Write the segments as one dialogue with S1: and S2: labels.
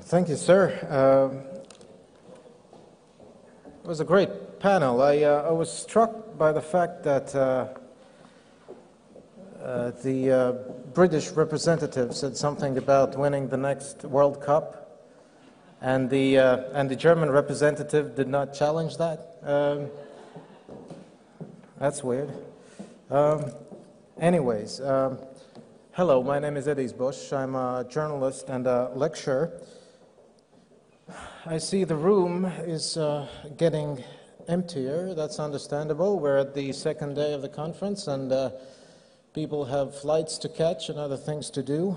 S1: Thank you, sir. It was a great panel. I was struck by the fact that the British representative said something about winning the next World Cup, and the German representative did not challenge that. That's weird. Anyways, hello, my name is Edijs Bošs. I'm a journalist and a lecturer. I see the room is getting emptier. That's understandable. We're at the second day of the conference, and people have flights to catch and other things to do.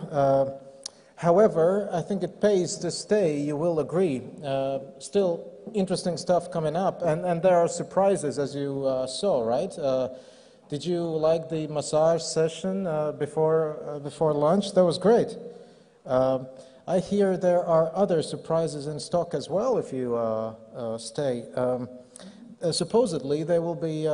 S1: However, I think it pays to stay, you will agree. Still interesting stuff coming up, and there are surprises, as you saw, right? Did you like the massage session before lunch? That was great. I hear there are other surprises in stock as well if you stay. Supposedly, they will be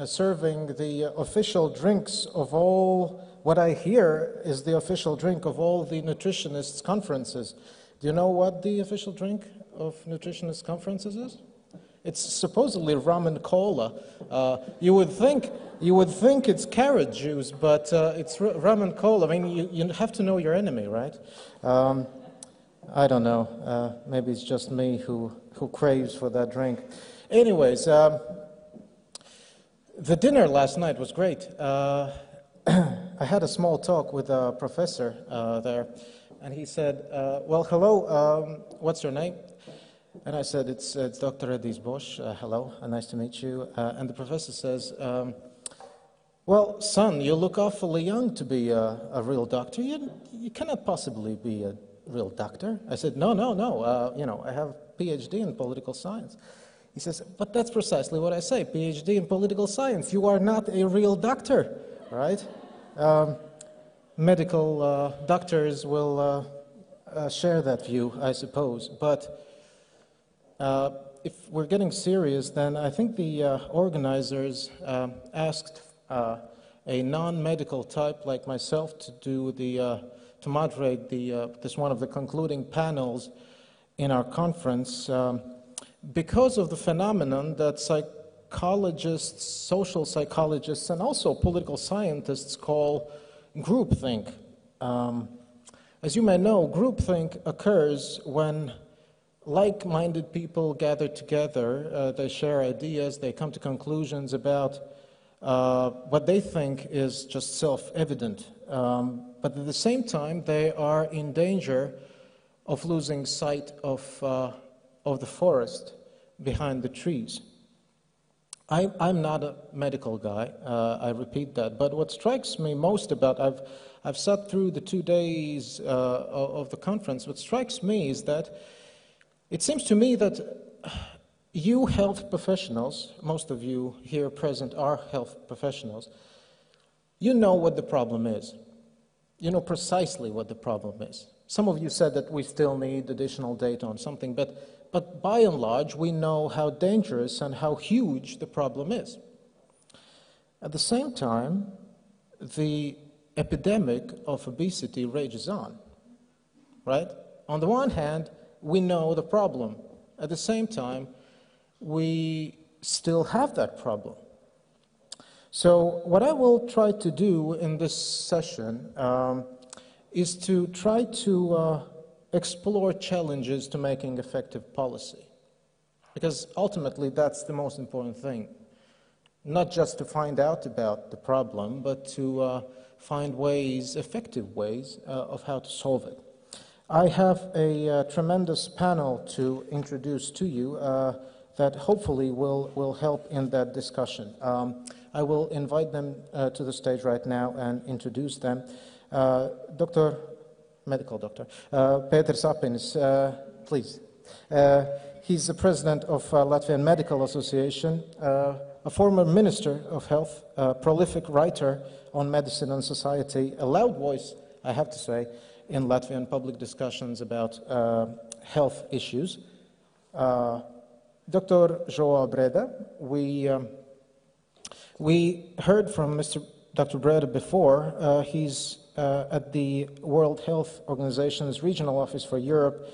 S1: serving the official drinks of all, what I hear is the official drink of all the nutritionists' conferences. Do you know what the official drink of nutritionist conferences is? It's supposedly rum and cola. You would think it's carrot juice, but it's rum and cola. I mean, you have to know your enemy, right? I don't know. Maybe it's just me who craves for that drink. Anyways, the dinner last night was great. I had a small talk with a professor there, and he said, well, hello, what's your name? And I said, it's Dr. Edijs Bošs. Hello, nice to meet you. And the professor says, well, son, you look awfully young to be a real doctor. You cannot possibly be a real doctor. I said, no. You know, I have a PhD in political science. He says, but that's precisely what I say, PhD in political science. You are not a real doctor, right? Medical doctors will share that view, I suppose. But if we're getting serious, then I think the organizers asked a non-medical type like myself to do to moderate this one of the concluding panels in our conference because of the phenomenon that psychologists, social psychologists, and also political scientists call groupthink. As you may know, groupthink occurs when like-minded people gather together, they share ideas, they come to conclusions about what they think is just self-evident. But at the same time, they are in danger of losing sight of the forest behind the trees. I'm not a medical guy, I repeat that, but what strikes me most about, I've sat through the 2 days of the conference, what strikes me is that it seems to me that you health professionals, most of you here present are health professionals, you know what the problem is. You know precisely what the problem is. Some of you said that we still need additional data on something, but by and large, we know how dangerous and how huge the problem is. At the same time, the epidemic of obesity rages on, right? On the one hand, we know the problem. At the same time, we still have that problem. So what I will try to do in this session is to try to explore challenges to making effective policy. Because ultimately, that's the most important thing. Not just to find out about the problem, but to find ways, effective ways, of how to solve it. I have a tremendous panel to introduce to you that hopefully will help in that discussion. I will invite them to the stage right now and introduce them. Medical doctor, Pēteris Apinis, please. He's the president of Latvian Medical Association, a former minister of health, a prolific writer on medicine and society, a loud voice, I have to say, in Latvian public discussions about health issues. Dr. João Breda, we heard from Dr. Breda before. He's at the World Health Organization's Regional Office for Europe,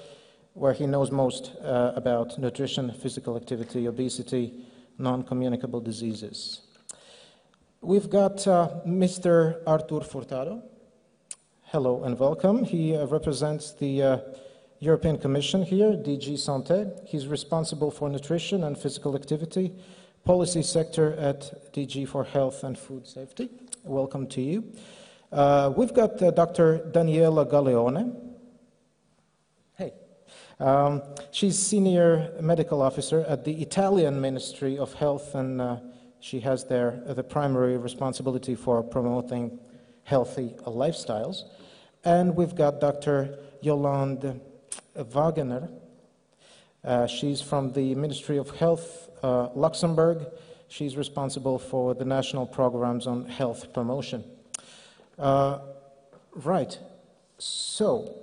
S1: where he knows most about nutrition, physical activity, obesity, non-communicable diseases. We've got Mr. Artur Furtado. Hello and welcome. He represents the European Commission here, DG Santé. He's responsible for nutrition and physical activity, policy sector at DG for Health and Food Safety. Welcome to you. We've got Dr. Daniela Galeone. Hey. She's Senior Medical Officer at the Italian Ministry of Health, and she has there the primary responsibility for promoting healthy lifestyles. And we've got Dr. Yolande Wagener. She's from the Ministry of Health, Luxembourg. She's responsible for the national programs on health promotion. Right, so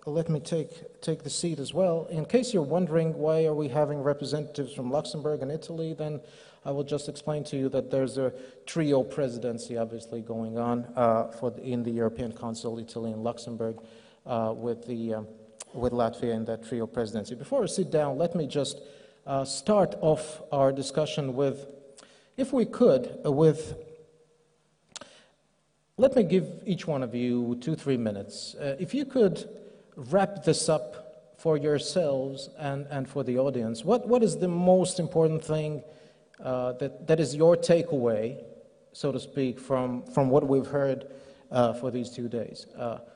S1: let me take the seat as well. In case you're wondering why are we having representatives from Luxembourg and Italy, then I will just explain to you that there's a trio presidency obviously going on in the European Council, Italy and Luxembourg, with Latvia in that trio presidency. Before I sit down, let me just start off our discussion with, if we could, let me give each one of you 2-3 minutes. If you could wrap this up for yourselves and for the audience, what is the most important thing that is your takeaway, so to speak, from what we've heard for these 2 days?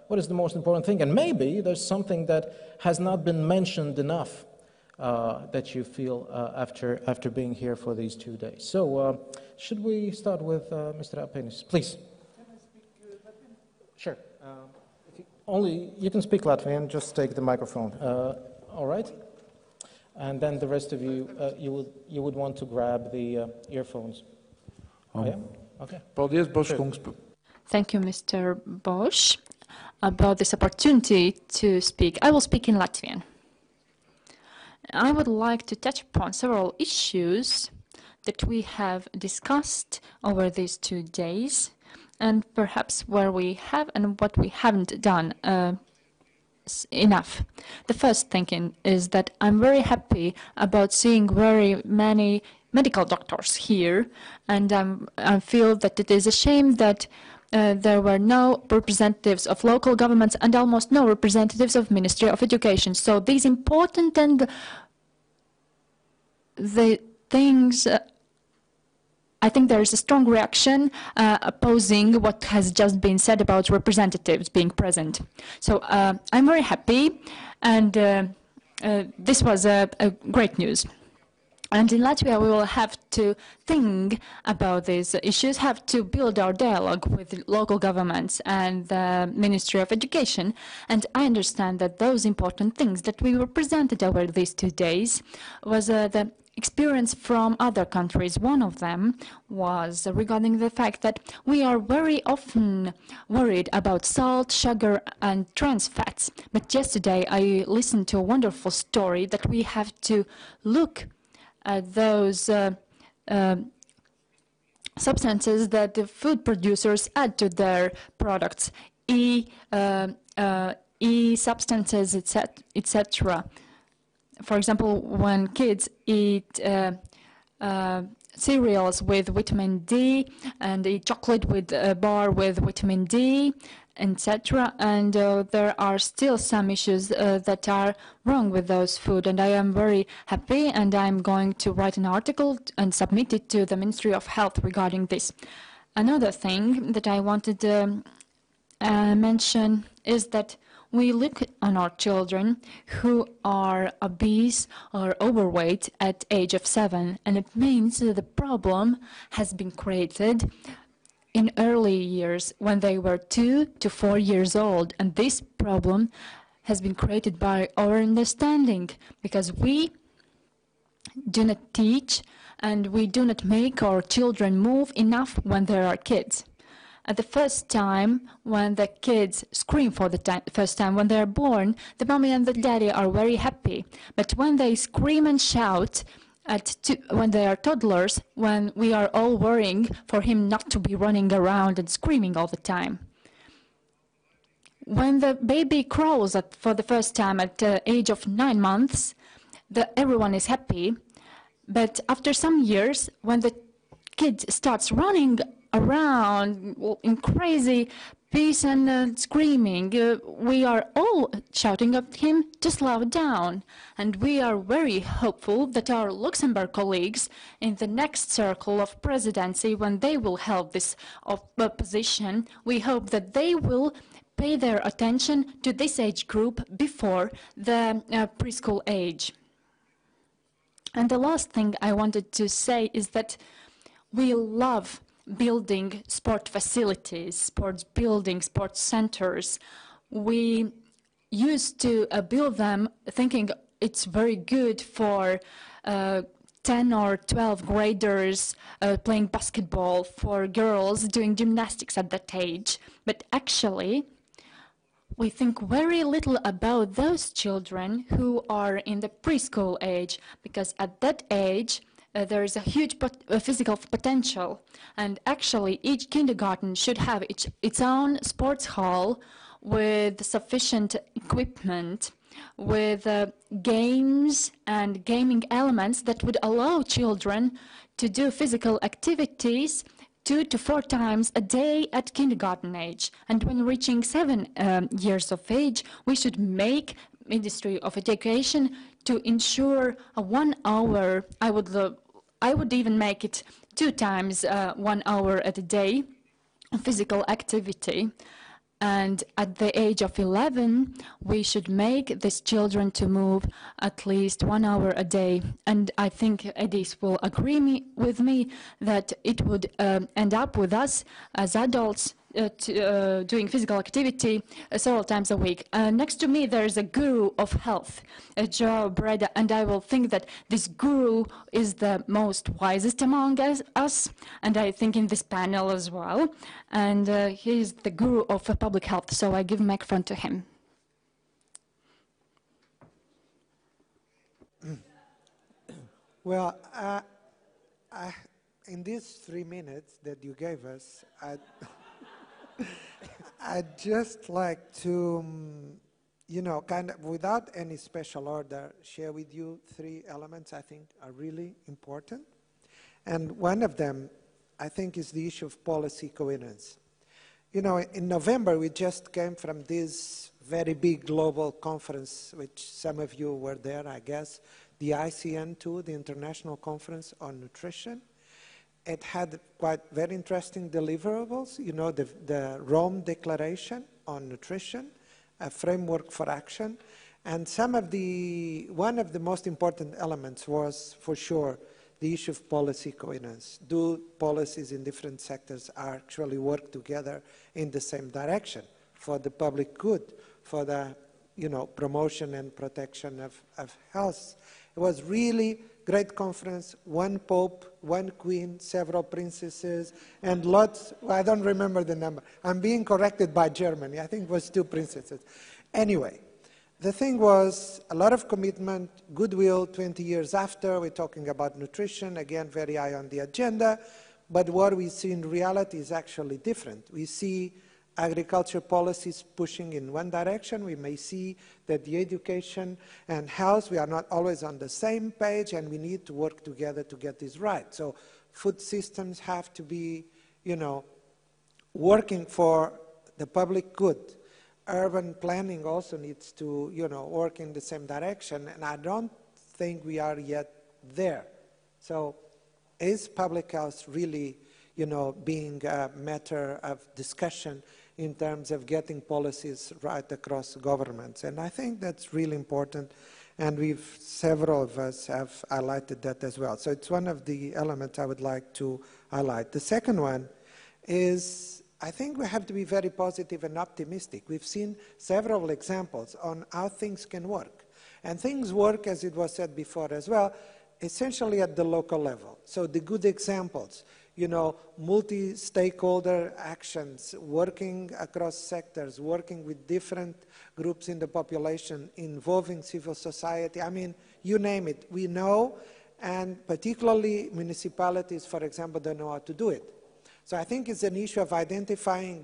S1: What is the most important thing? And maybe there's something that has not been mentioned enough that you feel after being here for these 2 days. So should we start with Mr. Apinis, please? Sure. You can speak Latvian, just take the microphone. All right. And then the rest of you, you would want to grab the earphones. Oh, yeah? Okay.
S2: Paldies, Bošs.
S3: Thank you, Mr. Bošs, about this opportunity to speak. I will speak in Latvian. I would like to touch upon several issues that we have discussed over these 2 days, and perhaps where we have and what we haven't done enough. The first thinking is that I'm very happy about seeing very many medical doctors here, and I feel that it is a shame that there were no representatives of local governments and almost no representatives of Ministry of Education. So these important and the things I think there is a strong reaction opposing what has just been said about representatives being present. So I'm very happy, and this was a great news. And in Latvia, we will have to think about these issues, have to build our dialogue with local governments and the Ministry of Education. And I understand that those important things that we were presented over these 2 days was the experience from other countries. One of them was regarding the fact that we are very often worried about salt, sugar, and trans fats. But yesterday I listened to a wonderful story that we have to look at those substances that the food producers add to their products, substances, etc. For example, when kids eat cereals with vitamin D and eat chocolate with a bar with vitamin D, etc. And there are still some issues that are wrong with those food. And I am very happy, and I'm going to write an article and submit it to the Ministry of Health regarding this. Another thing that I wanted to mention is that we look on our children who are obese or overweight at age of 7, and it means that the problem has been created in early years when they were 2 to 4 years old, and this problem has been created by our understanding, because we do not teach and we do not make our children move enough when they are kids. At the first time, when the kids scream for the first time, when they are born, the mommy and the daddy are very happy. But when they scream and shout when they are toddlers, when we are all worrying for him not to be running around and screaming all the time. When the baby crawls for the first time at the age of 9 months, everyone is happy. But after some years, when the kid starts running around in crazy pace and screaming, we are all shouting at him to slow down. And we are very hopeful that our Luxembourg colleagues in the next circle of presidency, when they will help this position, we hope that they will pay their attention to this age group before the preschool age. And the last thing I wanted to say is that we love building sport facilities, sports buildings, sports centers. We used to build them thinking it's very good for 10 or 12 graders playing basketball, for girls doing gymnastics at that age. But actually, we think very little about those children who are in the preschool age, because at that age, there is a huge physical potential. And actually, each kindergarten should have its own sports hall with sufficient equipment, with games and gaming elements that would allow children to do physical activities 2 to 4 times a day at kindergarten age. And when reaching 7 years of age, we should make Ministry of Education to ensure a 1 hour, I would even make it 2 times 1 hour a day physical activity. And at the age of 11, we should make these children to move at least 1 hour a day. And I think Edijs will agree with me that it would end up with us as adults doing physical activity several times a week. Next to me, there is a guru of health, João Breda, and I will think that this guru is the most wisest among us, and I think in this panel as well. And he is the guru of public health, so I give microphone to him.
S2: Well, in these 3 minutes that you gave us, I'd just like to, kind of without any special order, share with you 3 elements I think are really important. And one of them, I think, is the issue of policy coherence. In November, we just came from this very big global conference, which some of you were there, I guess, the ICN2, the International Conference on Nutrition. It had quite very interesting deliverables, the Rome Declaration on Nutrition, a framework for action. And one of the most important elements was, for sure, the issue of policy coherence. Do policies in different sectors actually work together in the same direction for the public good, for the promotion and protection of health? It was really great conference, 1 pope, 1 queen, several princesses, and lots, I don't remember the number. I'm being corrected by Germany. I think it was 2 princesses. Anyway, the thing was a lot of commitment, goodwill. 20 years after, we're talking about nutrition, again, very high on the agenda. But what we see in reality is actually different. We see agriculture policies pushing in one direction. We may see that the education and health, we are not always on the same page, and we need to work together to get this right. So food systems have to be, working for the public good. Urban planning also needs to, work in the same direction, and I don't think we are yet there. So is public health really, being a matter of discussion in terms of getting policies right across governments? And I think that's really important, and several of us have highlighted that as well. So it's one of the elements I would like to highlight. The second one is, I think we have to be very positive and optimistic. We've seen several examples on how things can work. And things work, as it was said before as well, essentially at the local level. So the good examples, multi-stakeholder actions, working across sectors, working with different groups in the population, involving civil society. I mean, you name it, we know, and particularly municipalities, for example, don't know how to do it. So I think it's an issue of identifying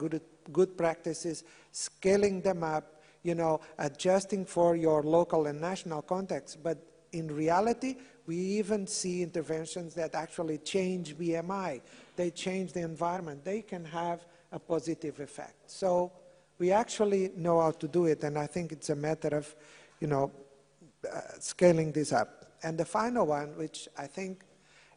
S2: good practices, scaling them up, you know, adjusting for your local and national context. But in reality, we even see interventions that actually change BMI. They change the environment. They can have a positive effect. So we actually know how to do it, and I think it's a matter of, you know, scaling this up. And the final one, which I think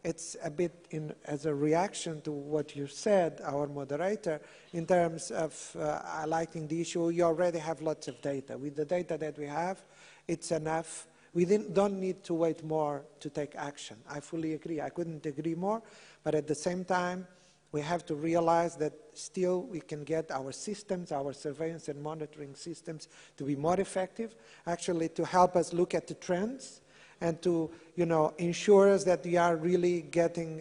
S2: it's a bit as a reaction to what you said, our moderator, in terms of highlighting the issue, you already have lots of data. With the data that we have, it's enough. We don't need to wait more to take action. I fully agree. I couldn't agree more. But at the same time, we have to realize that still we can get our systems, our surveillance and monitoring systems to be more effective, actually to help us look at the trends and to, you know, ensure us that we are really getting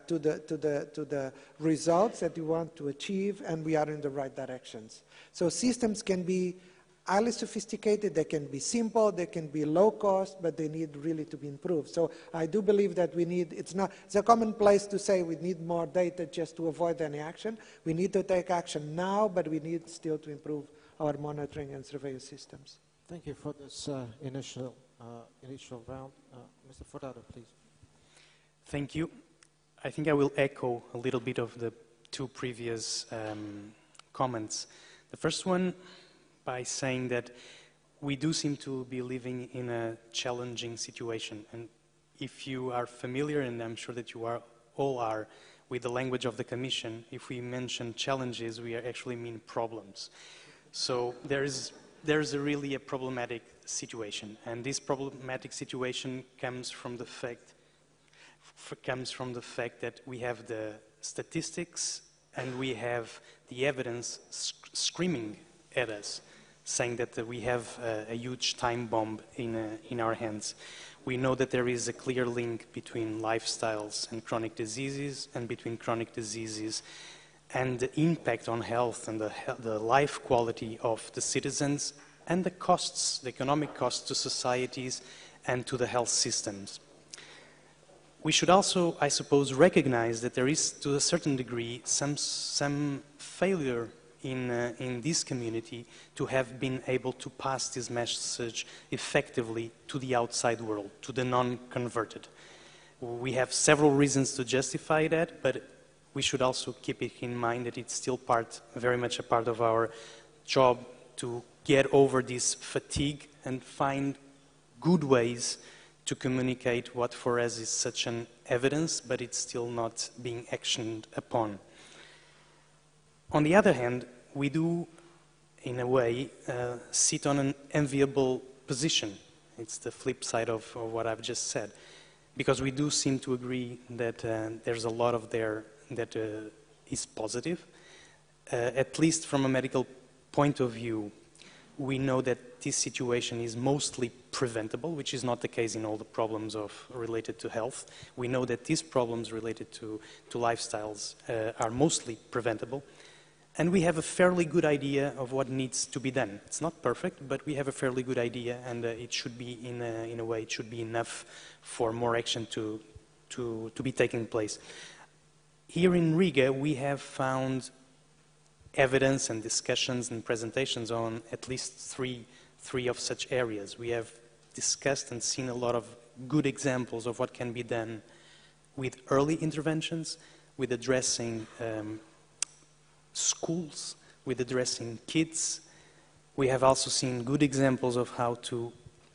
S2: to the results that we want to achieve, and we are in the right directions. So systems can be highly sophisticated, they can be simple, they can be low cost, but they need really to be improved. So I do believe that we need, it's a commonplace to say we need more data just to avoid any action. We need to take action now, but we need still to improve our monitoring and surveillance systems.
S1: Thank you for this initial round. Mr. Furtado, please.
S4: Thank you. I think I will echo a little bit of the two previous comments. The first one by saying that we do seem to be living in a challenging situation. And if you are familiar, and I'm sure that you all are, with the language of the Commission, if we mention challenges, we actually mean problems. So there's really a problematic situation, and this problematic situation comes from the fact that we have the statistics and we have the evidence screaming at us, saying that we have a huge time bomb in our hands. We know that there is a clear link between lifestyles and chronic diseases, and between chronic diseases and the impact on health and the life quality of the citizens, and the costs, the economic costs to societies and to the health systems. We should also, I suppose, recognize that there is, to a certain degree, some failure in this community to have been able to pass this message effectively to the outside world, to the non-converted. We have several reasons to justify that, but we should also keep it in mind that it's still very much a part of our job to get over this fatigue and find good ways to communicate what for us is such an evidence, but it's still not being actioned upon. On the other hand, we do, in a way, sit on an enviable position. It's the flip side of what I've just said, because we do seem to agree that there's a lot of there that is positive. At least from a medical point of view, we know that this situation is mostly preventable, which is not the case in all the problems related to health. We know that these problems related to lifestyles are mostly preventable. And we have a fairly good idea of what needs to be done. It's not perfect, but we have a fairly good idea, and it should be, in a way, it should be enough for more action to be taking place. Here in Riga, we have found evidence and discussions and presentations on at least three of such areas. We have discussed and seen a lot of good examples of what can be done with early interventions, with addressing schools, with addressing kids. We have also seen good examples of how to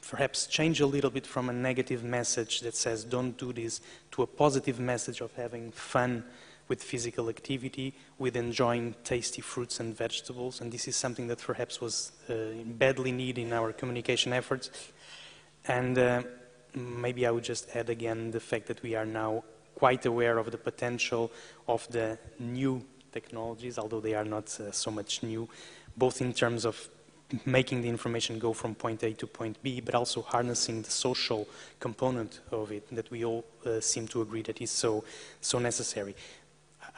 S4: perhaps change a little bit from a negative message that says don't do this to a positive message of having fun with physical activity, with enjoying tasty fruits and vegetables, and this is something that perhaps was badly needed in our communication efforts. And maybe I would just add again the fact that we are now quite aware of the potential of the new technologies, although they are not so much new, both in terms of making the information go from point A to point B, but also harnessing the social component of it that we all seem to agree that is so necessary.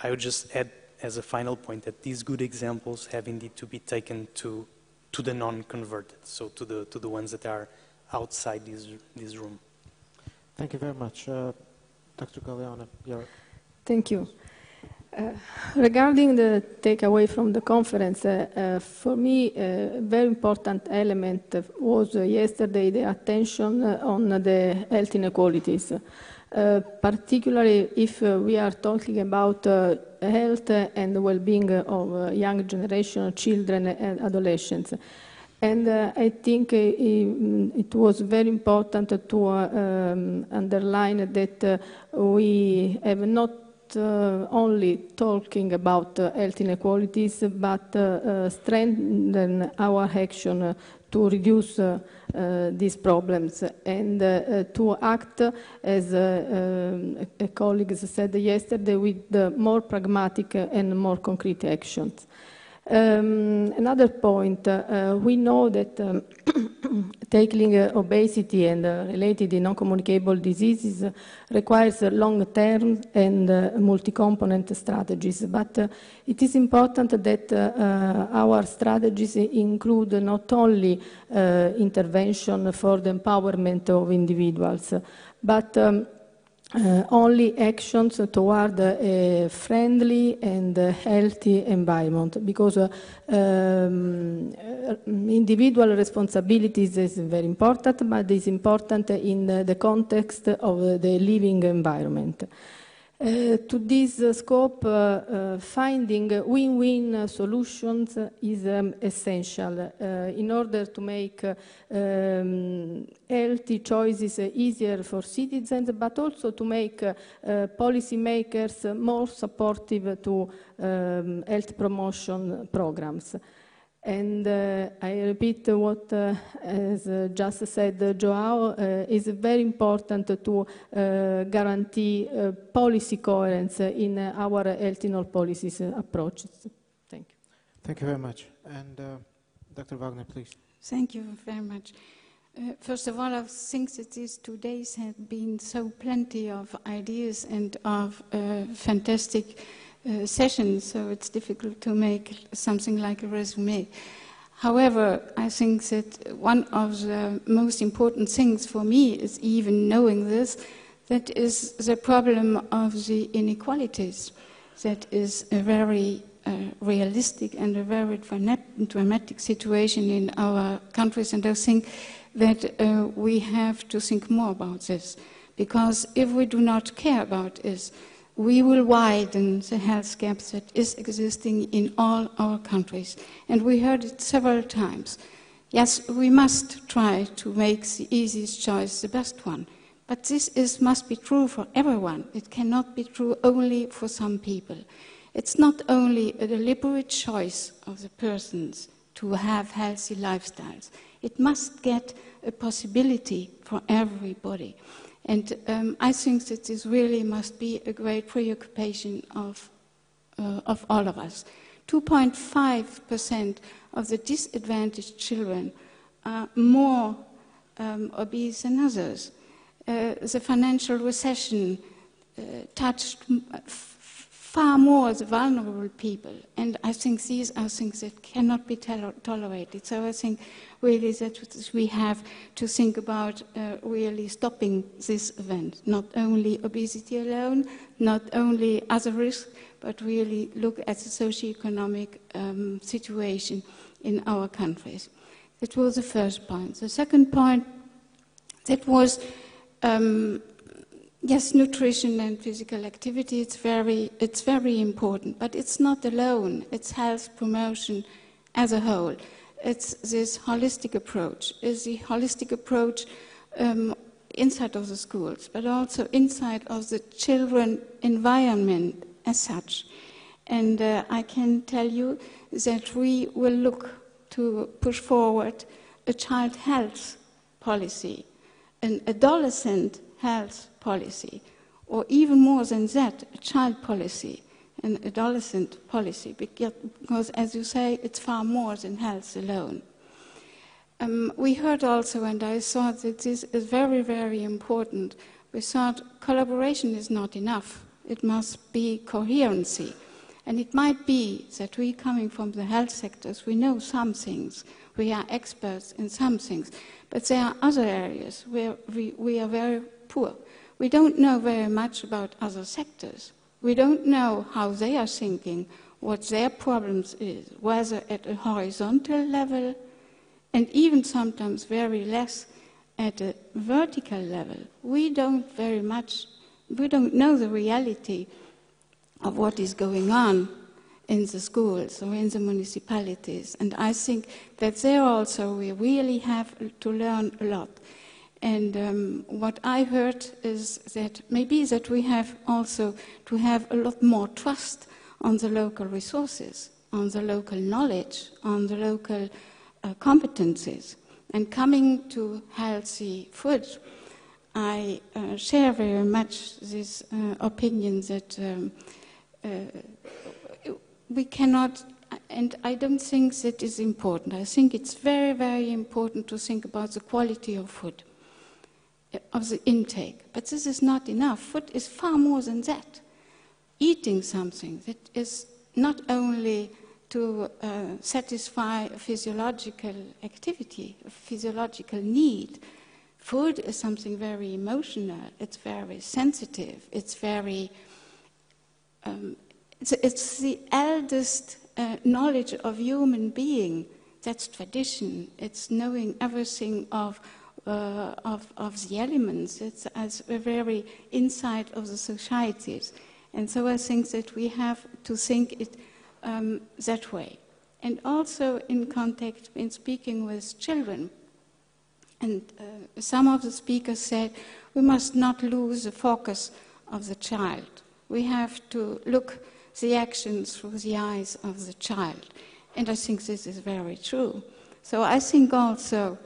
S4: I would just add as a final point that these good examples have indeed to be taken to the non-converted, so to the ones that are outside this room.
S1: Thank you very much. Dr. Galeone.
S5: Thank you. Regarding the takeaway from the conference, for me, a very important element was yesterday the attention on the health inequalities. Particularly if we are talking about health and well-being of young generation, children and adolescents. And I think it was very important to underline that we have not only talking about health inequalities, but strengthen our action to reduce these problems and to act, as a colleague said yesterday, with more pragmatic and more concrete actions. Another point, we know that tackling obesity and related non-communicable diseases requires long-term and multi-component strategies, but it is important that our strategies include not only intervention for the empowerment of individuals, but only actions toward a friendly and healthy environment, because individual responsibilities is very important, but it's important in the context of the living environment. To this scope, finding win-win solutions is essential in order to make healthy choices easier for citizens, but also to make policymakers more supportive to health promotion programs. And I repeat what has just said João, is very important to guarantee policy coherence in our health in all policies approaches. Thank you.
S1: Thank you very much. And Dr. Wagener, please.
S6: Thank you very much. First of all, I think that these 2 days have been so plenty of ideas and of fantastic sessions, so it's difficult to make something like a resume. However, I think that one of the most important things for me is even knowing this, that is the problem of the inequalities. That is a very realistic and a very dramatic situation in our countries, and I think that we have to think more about this, because if we do not care about this, we will widen the health gap that is existing in all our countries. And we heard it several times. Yes, we must try to make the easiest choice the best one. But this must be true for everyone. It cannot be true only for some people. It's not only a deliberate choice of the persons to have healthy lifestyles. It must get a possibility for everybody. And I think that this really must be a great preoccupation of all of us. 2.5% of the disadvantaged children are more obese than others. The financial recession touched far more the vulnerable people, and I think these are things that cannot be tolerated. So I think really that we have to think about really stopping this event, not only obesity alone, not only other risks, but really look at the socioeconomic situation in our countries. That was the first point. The second point, that was yes, nutrition and physical activity, it's very important, but it's not alone. It's health promotion as a whole. It's this holistic approach. It's the holistic approach inside of the schools, but also inside of the children environment as such. And I can tell you that we will look to push forward a child health policy, an adolescent health policy, or even more than that, a child policy, an adolescent policy, because as you say, it's far more than health alone. We heard also, and I thought that this is very, very important, we thought collaboration is not enough. It must be coherency. And it might be that we, coming from the health sectors, we know some things, we are experts in some things, but there are other areas where we are very poor. We don't know very much about other sectors. We don't know how they are thinking, what their problems is, whether at a horizontal level, and even sometimes very less at a vertical level. We don't know the reality of what is going on in the schools or in the municipalities. And I think that there also we really have to learn a lot. And what I heard is that maybe that we have also to have a lot more trust on the local resources, on the local knowledge, on the local competencies. And coming to healthy food, I share very much this opinion that we cannot, and I don't think that is important. I think it's very, very important to think about the quality of food, of the intake. But this is not enough. Food is far more than that. Eating something that is not only to satisfy a physiological activity, a physiological need. Food is something very emotional. It's very sensitive. It's very... It's the eldest knowledge of human being. That's tradition. It's knowing everything of the elements. It's as a very inside of the societies. And so I think that we have to think it that way. And also in contact, in speaking with children. And some of the speakers said, we must not lose the focus of the child. We have to look the actions through the eyes of the child. And I think this is very true. So I think also,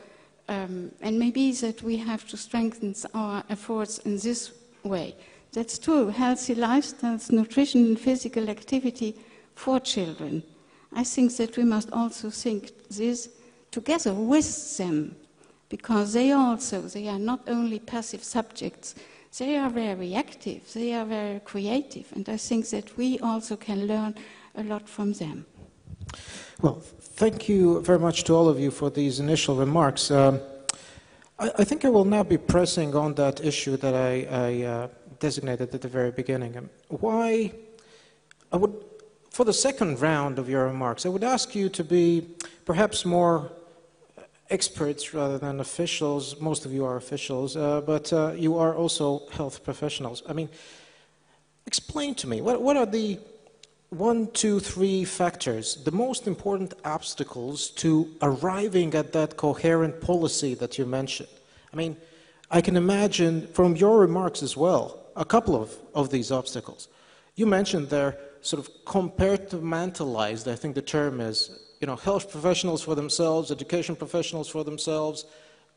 S6: and maybe that we have to strengthen our efforts in this way. That's true, healthy lifestyles, nutrition and physical activity for children. I think that we must also think this together with them, because they are not only passive subjects, they are very active, they are very creative, and I think that we also can learn a lot from them.
S1: Well, thank you very much to all of you for these initial remarks. I think I will now be pressing on that issue that I designated at the very beginning. For the second round of your remarks, I would ask you to be perhaps more experts rather than officials. Most of you are officials, but you are also health professionals. I mean, explain to me, what are the 1, 2, 3 factors, the most important obstacles to arriving at that coherent policy that you mentioned? I mean, I can imagine from your remarks as well, a couple of these obstacles. You mentioned they're sort of compartmentalized, I think the term is, health professionals for themselves, education professionals for themselves,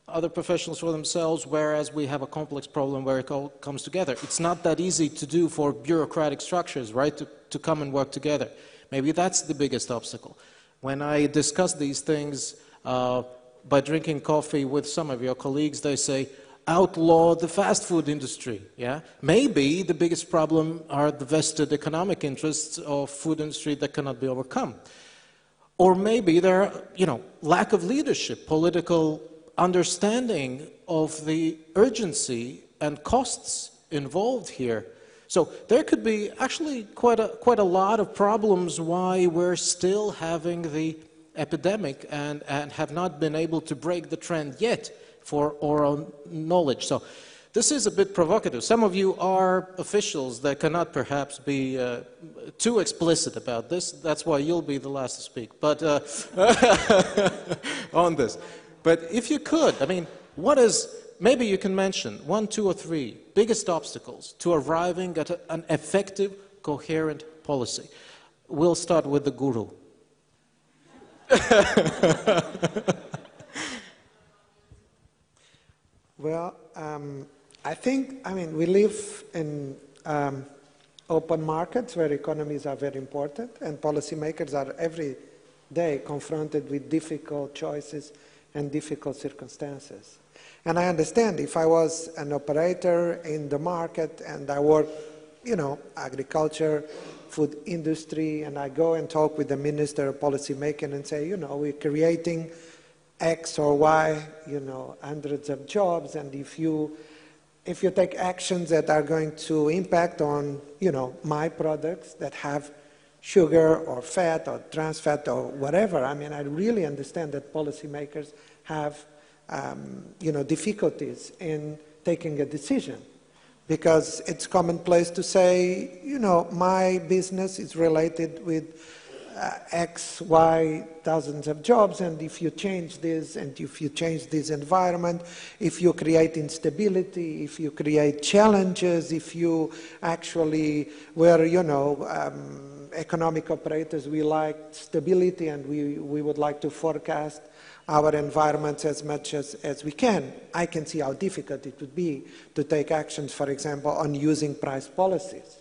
S1: other professionals for themselves, whereas we have a complex problem where it all comes together. It's not that easy to do for bureaucratic structures, right, to come and work together. Maybe that's the biggest obstacle. When I discuss these things by drinking coffee with some of your colleagues, they say, outlaw the fast food industry, yeah? Maybe the biggest problem are the vested economic interests of food industry that cannot be overcome. Or maybe there are, lack of leadership, political understanding of the urgency and costs involved here. So there could be actually quite a lot of problems why we're still having the epidemic and have not been able to break the trend yet for our own knowledge. So this is a bit provocative. Some of you are officials that cannot perhaps be too explicit about this. That's why you'll be the last to speak. But on this. But if you could, I mean, maybe you can mention 1, 2, or 3 biggest obstacles to arriving at an effective, coherent policy. We'll start with the guru.
S2: Well, we live in open markets where economies are very important, and policymakers are every day confronted with difficult choices and difficult circumstances. And I understand if I was an operator in the market and I work, agriculture, food industry, and I go and talk with the minister or policymaker and say, we're creating X or Y, hundreds of jobs, and if you if you take actions that are going to impact on, you know, my products that have sugar or fat or trans fat or whatever, I mean, I really understand that policymakers have, you know, difficulties in taking a decision, because it's commonplace to say, you know, my business is related with X, Y, thousands of jobs, and if you change this, and if you change this environment, if you create instability, if you create challenges, if you actually, where, you know, economic operators, we like stability and we would like to forecast our environments as much as we can. I can see how difficult it would be to take actions, for example, on using price policies.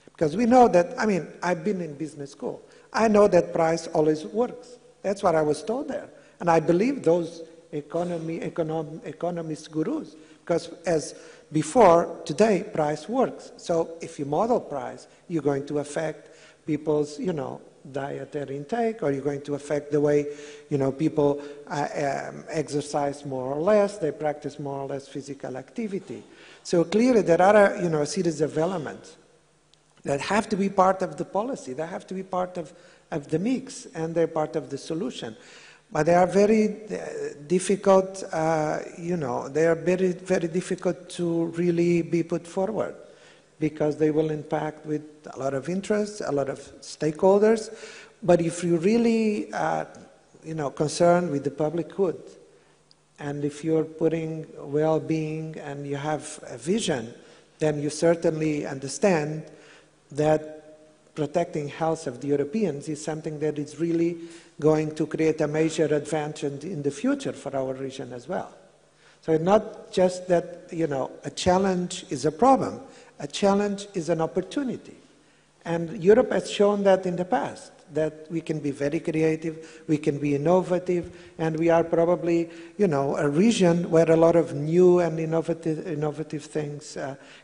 S2: Because we know that, I mean, I've been in business school. I know that price always works. That's what I was told there. And I believe those economist gurus, because as before, today, price works. So if you model price, you're going to affect people's, you know, dietary intake, or you're going to affect the way, you know, people exercise more or less, they practice more or less physical activity. So clearly there are, you know, a series of elements that have to be part of the policy, they have to be part of the mix, and they're part of the solution. But they are very difficult, you know, they are very, very difficult to really be put forward, because they will impact with a lot of interests, a lot of stakeholders. But if you really are, you know, concerned with the public good, and if you're putting well-being and you have a vision, then you certainly understand that protecting health of the Europeans is something that is really going to create a major advantage in the future for our region as well. So it's not just that, you know, a challenge is a problem. A challenge is an opportunity. And Europe has shown that in the past, that we can be very creative, we can be innovative, and we are probably, you know, a region where a lot of new and innovative things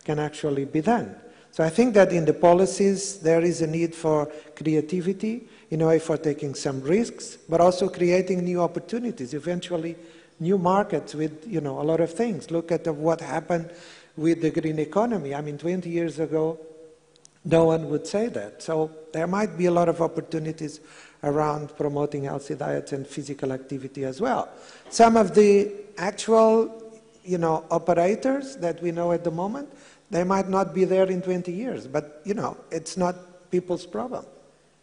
S2: can actually be done. So I think that in the policies, there is a need for creativity, in a way for taking some risks, but also creating new opportunities, eventually new markets with, you know, a lot of things. Look at what happened with the green economy. I mean, 20 years ago, no one would say that. So there might be a lot of opportunities around promoting healthy diets and physical activity as well. Some of the actual, you know, operators that we know at the moment, they might not be there in 20 years, but, you know, it's not people's problem,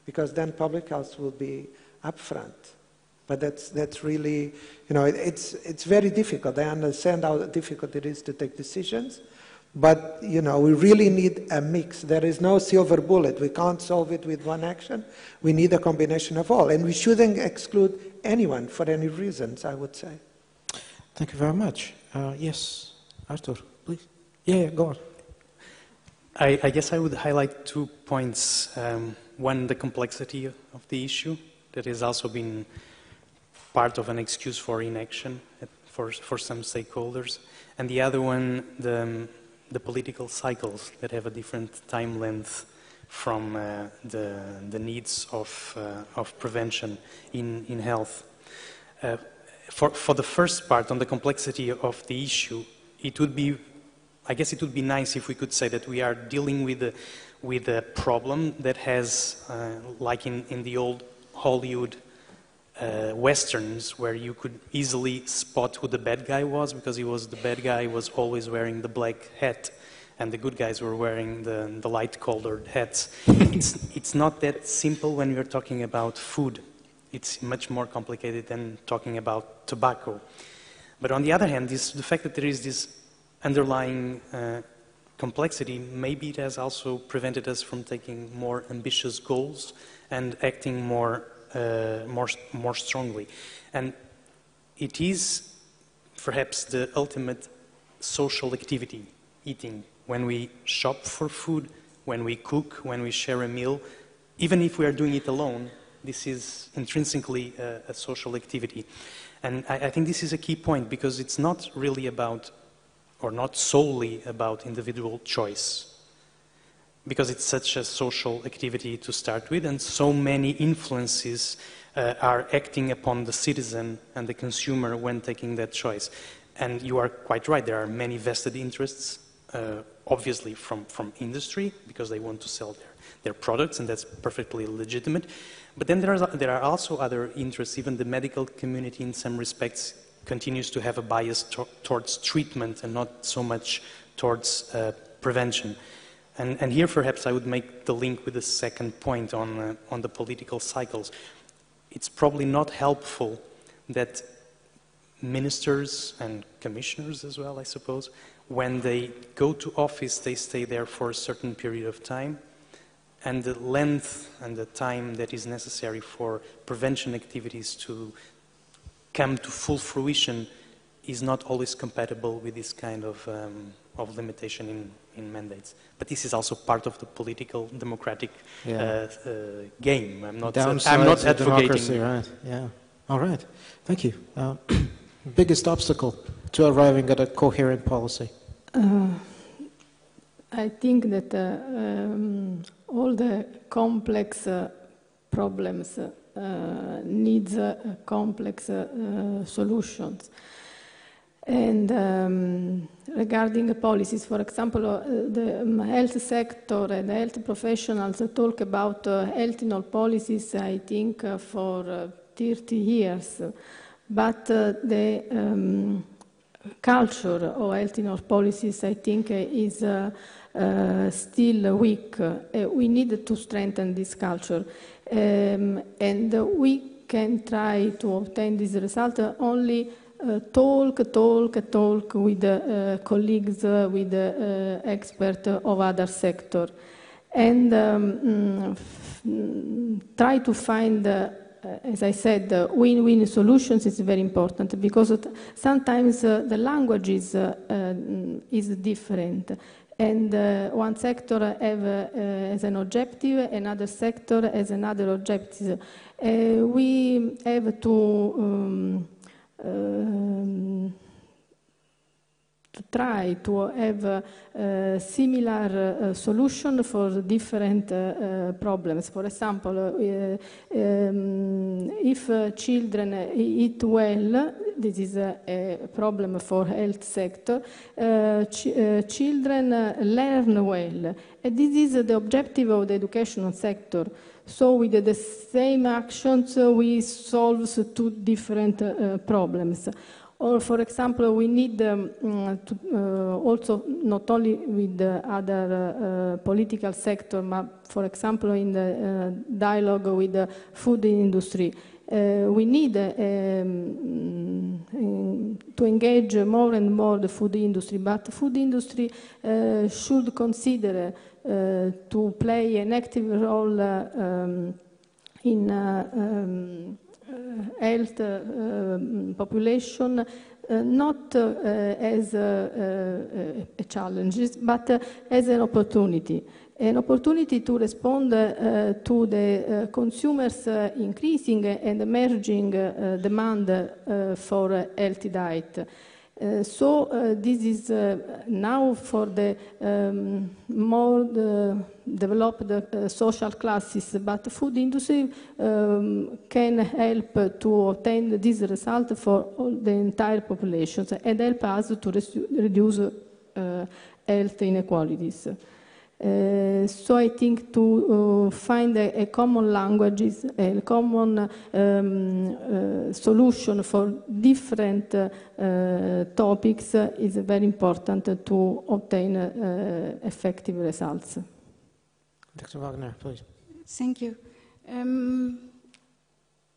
S2: because then public health will be upfront. But that's really, you know, it's very difficult. I understand how difficult it is to take decisions, but, you know, we really need a mix. There is no silver bullet. We can't solve it with one action. We need a combination of all, and we shouldn't exclude anyone for any reasons, I would say.
S1: Thank you very much. Yes, Artur, please. Yeah, go on.
S4: I guess I would highlight 2 points. One, the complexity of the issue, that has also been part of an excuse for inaction for some stakeholders. And the other one, the political cycles that have a different time length from the needs of prevention in health. For the first part, on the complexity of the issue, it would be, I guess it would be nice if we could say that we are dealing with a problem that has, like in the old Hollywood westerns, where you could easily spot who the bad guy was, because the bad guy was always wearing the black hat, and the good guys were wearing the light-colored hats. It's not that simple when we're talking about food. It's much more complicated than talking about tobacco. But on the other hand, the fact that there is this underlying complexity, maybe it has also prevented us from taking more ambitious goals and acting more strongly. And it is perhaps the ultimate social activity, eating. When we shop for food, when we cook, when we share a meal, even if we are doing it alone, this is intrinsically a social activity. And I think this is a key point, because it's not really about, or not solely about, individual choice, because it's such a social activity to start with, and so many influences are acting upon the citizen and the consumer when taking that choice. And you are quite right, there are many vested interests, obviously from industry, because they want to sell their products, and that's perfectly legitimate. But then there are also other interests. Even the medical community in some respects continues to have a bias towards treatment and not so much towards prevention. And here perhaps I would make the link with the second point on the political cycles. It's probably not helpful that ministers and commissioners as well, I suppose, when they go to office, they stay there for a certain period of time, and the length and the time that is necessary for prevention activities to come to full fruition is not always compatible with this kind of limitation in mandates. But this is also part of the political democratic game. I'm not advocating.
S1: Democracy, right? Yeah. All right. Thank you. Biggest obstacle to arriving at a coherent policy?
S5: I think that all the complex problems needs complex solutions. And regarding the policies, for example, the health sector and the health professionals talk about health policies, I think, for 30 years. But the culture of health policies, I think, is still weak. We need to strengthen this culture. And we can try to obtain this result only talk with colleagues, with experts of other sectors. And try to find as I said, win-win solutions is very important because sometimes the language is different. And one sector has an objective, another sector has another objective. We have to try to have a similar solution for different problems. For example, if children eat well, this is a problem for health sector, children learn well. And this is the objective of the education sector. So with the same actions, we solve two different problems. Or, for example, we need to also, not only with the other political sector, but, for example, in the dialogue with the food industry, we need to engage more and more the food industry. But the food industry should consider to play an active role in health population, not as a challenge, but as an opportunity to respond to the consumers' increasing and emerging demand for healthy diet. So this is now for the more developed social classes, but the food industry can help to obtain this result for all the entire population and help us to reduce health inequalities. So I think to find a common language, a common solution for different topics is very important to obtain effective results.
S1: Dr. Wagener, please.
S6: Thank you.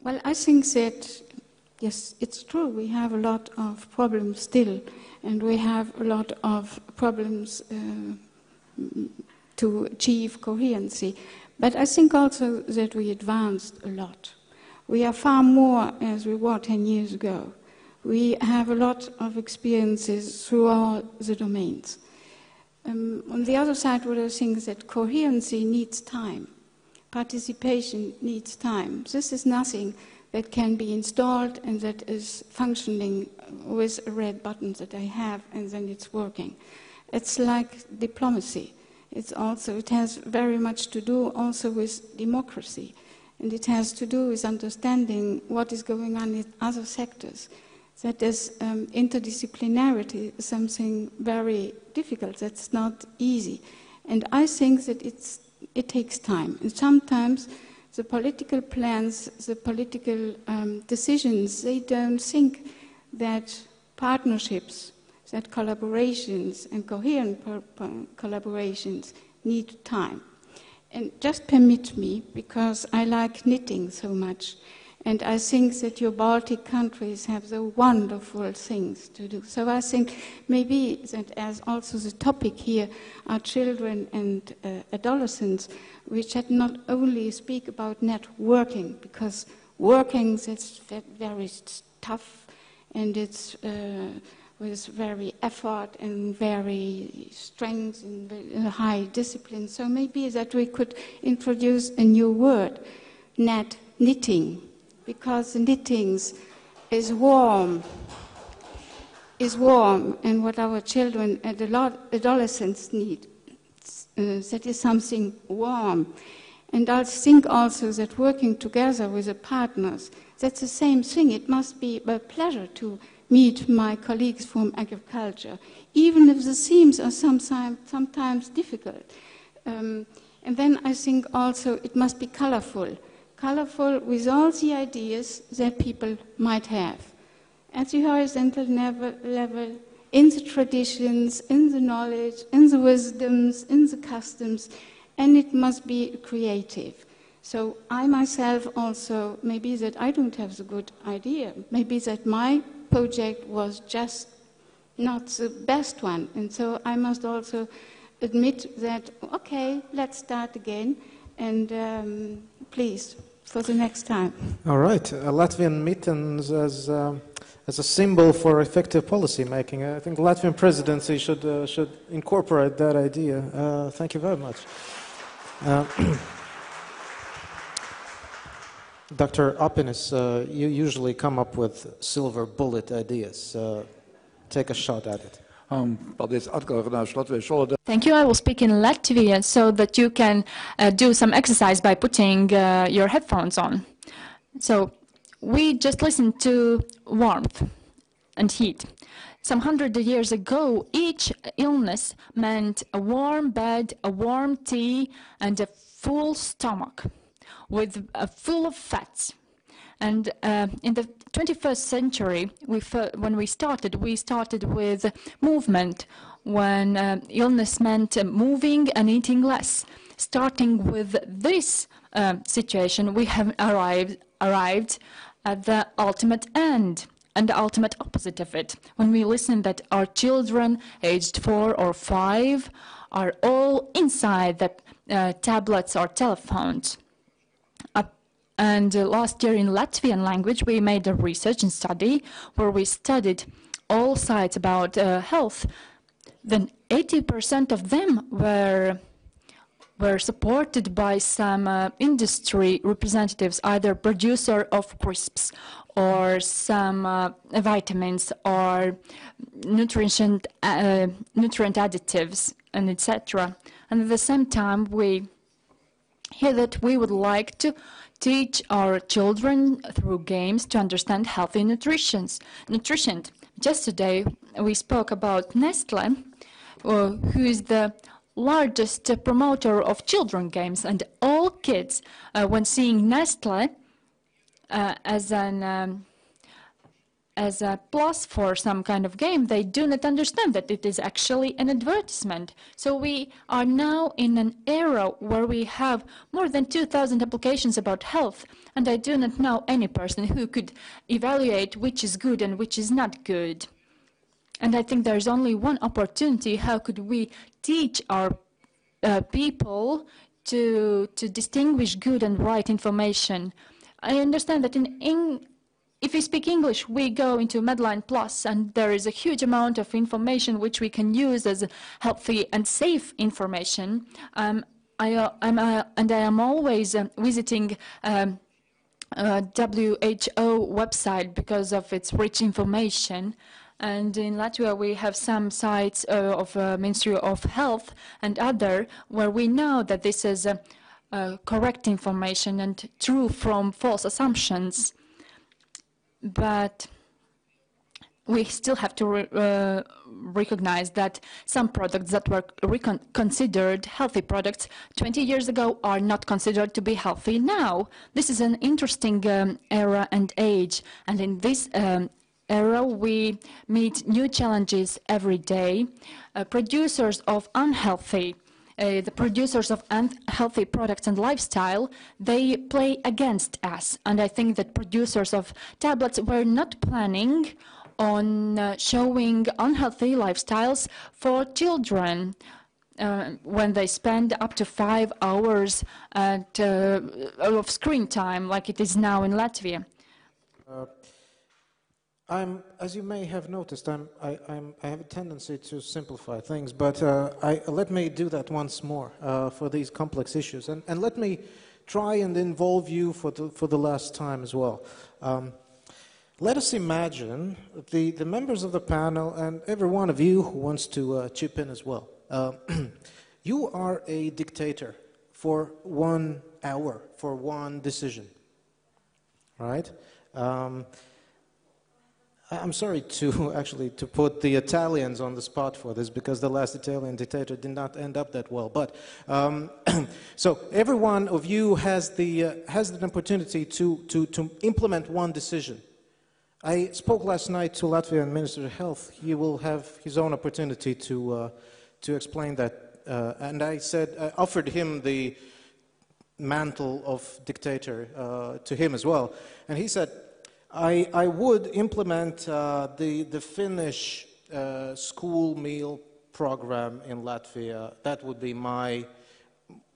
S6: Well, I think that, yes, it's true, we have a lot of problems still, and we have a lot of problems to achieve coherency. But I think also that we advanced a lot. We are far more as we were 10 years ago. We have a lot of experiences through all the domains. On the other side, what I think is that coherency needs time. Participation needs time. This is nothing that can be installed and that is functioning with a red button that I have and then it's working. It's like diplomacy. It has very much to do also with democracy, and it has to do with understanding what is going on in other sectors. that is interdisciplinarity is something very difficult. That's not easy. And I think that it takes time. And sometimes the political plans, the political decisions, they don't think that partnerships, that collaborations and coherent collaborations need time. And just permit me, because I like knitting so much, and I think that your Baltic countries have the wonderful things to do. So I think maybe that as also the topic here are children and adolescents, we should not only speak about networking, because working is very tough and it's with very effort and very strength and very high discipline. So maybe that we could introduce a new word, knitting, because knitting is warm, and what our children and adolescents need, that is something warm. And I think also that working together with the partners, that's the same thing. It must be a pleasure to meet my colleagues from agriculture, even if the themes are sometimes difficult. And then I think also it must be colorful with all the ideas that people might have. At the horizontal level, in the traditions, in the knowledge, in the wisdoms, in the customs, and it must be creative. So I myself also, maybe that I don't have the good idea, maybe that my project was just not the best one. And so I must also admit that, okay, let's start again, and please, for the next time.
S1: All right, Latvian mittens as a symbol for effective policy making. I think the Latvian presidency should incorporate that idea. Thank you very much. Dr. Apinis, you usually come up with silver bullet ideas. Take a shot at it.
S3: Thank you. I will speak in Latvian so that you can do some exercise by putting your headphones on. So we just listened to warmth and heat. Some 100 years ago, each illness meant a warm bed, a warm tea, and a full stomach with full of fats. And in the 21st century, when we started with movement, when illness meant moving and eating less. Starting with this situation, we have arrived at the ultimate end and the ultimate opposite of it. When we listen that our children aged 4 or 5 are all inside the tablets or telephones. And last year in Latvian language, we made a research and study where we studied all sides about health. Then 80% of them were supported by some industry representatives, either producer of crisps or some vitamins or nutrient additives and etc. And at the same time, we hear that we would like to teach our children through games to understand healthy nutrition. Yesterday, we spoke about Nestle, who is the largest promoter of children games, and all kids, when seeing Nestle as a plus for some kind of game, they do not understand that it is actually an advertisement. So we are now in an era where we have more than 2,000 applications about health, and I do not know any person who could evaluate which is good and which is not good. And I think there's only one opportunity. How could we teach our people to distinguish good and right information? I understand that if we speak English, we go into Medline Plus, and there is a huge amount of information which we can use as healthy and safe information. I am always visiting WHO website because of its rich information. And in Latvia, we have some sites of Ministry of Health and other where we know that this is correct information and true from false assumptions. But we still have to recognize that some products that were considered healthy products 20 years ago are not considered to be healthy now. This is an interesting era and age, and in this era we meet new challenges every day. Producers of the producers of unhealthy products and lifestyle, they play against us, and I think that producers of tablets were not planning on showing unhealthy lifestyles for children when they spend up to 5 hours of screen time, like it is now in Latvia.
S1: As you may have noticed, I have a tendency to simplify things, but let me do that once more for these complex issues, and let me try and involve you for the last time as well. Let us imagine the members of the panel and every one of you who wants to chip in as well. You are a dictator for 1 hour, for one decision, right? I'm sorry to put the Italians on the spot for this, because the last Italian dictator did not end up that well. But so every one of you has an opportunity to implement one decision. I spoke last night to Latvian Minister of Health. He will have his own opportunity to explain that, and I offered him the mantle of dictator to him as well, and he said, I would implement the Finnish school meal program in Latvia. That would be my,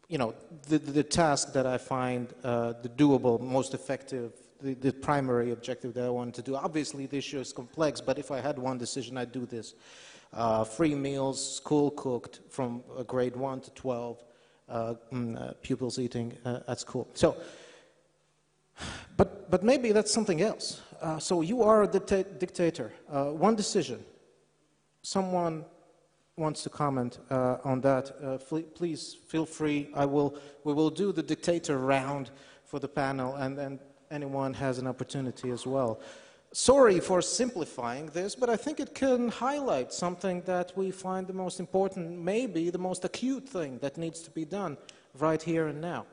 S1: the task that I find the doable, most effective, the primary objective that I wanted to do. Obviously, the issue is complex, but if I had one decision, I'd do this. Free meals, school cooked from grade 1 to 12, pupils eating at school. So. But maybe that's something else. So you are a dictator. One decision. Someone wants to comment on that. Please feel free. We will do the dictator round for the panel, and then anyone has an opportunity as well. Sorry for simplifying this, but I think it can highlight something that we find the most important, maybe the most acute thing that needs to be done right here and now.